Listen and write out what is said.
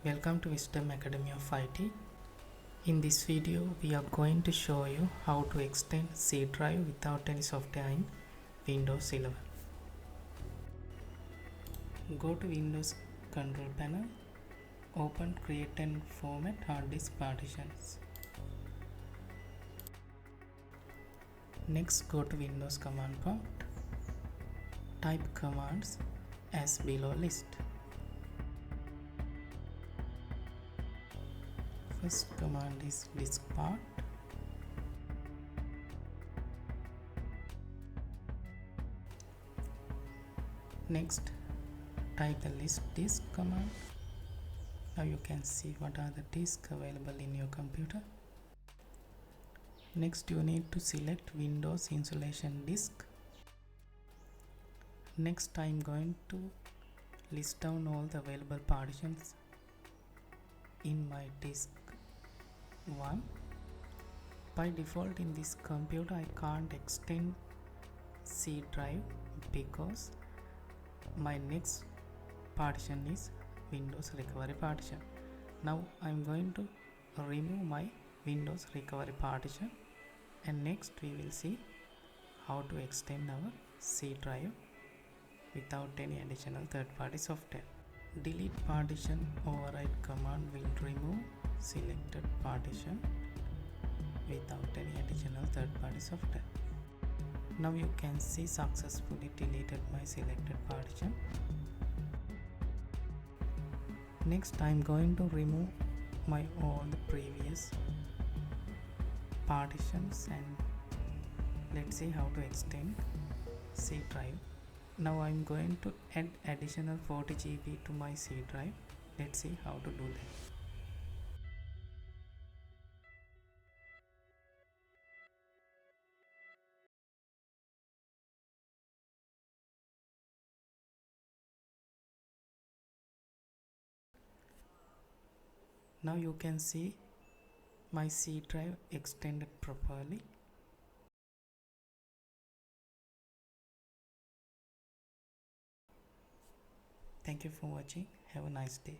Welcome to Wisdom Academy of IT. In this video, we are going to show you how to extend C drive without any software in Windows 11. Go to Windows Control Panel, open Create and Format Hard Disk Partitions. Next, go to Windows Command Prompt, type commands as below list. First command is disk part. Next, type the list disk command. Now you can see what are the disks available in your computer. Next, you need to select Windows installation disk. Next, I am going to list down all the available partitions in my disk 1. By default in this computer I can't extend C drive because my next partition is Windows recovery partition. Now I'm going to remove my Windows recovery partition, and next we will see how to extend our C drive without any additional third-party software. Delete partition override command will remove selected partition without any additional third-party software. Now you can see successfully deleted my selected partition. Next, I am going to remove my all the previous partitions, and let's see how to extend C drive. Now I am going to add additional 40 GB to my C drive. Let's see how to do that. Now you can see my C drive extended properly. Thank you for watching. Have a nice day.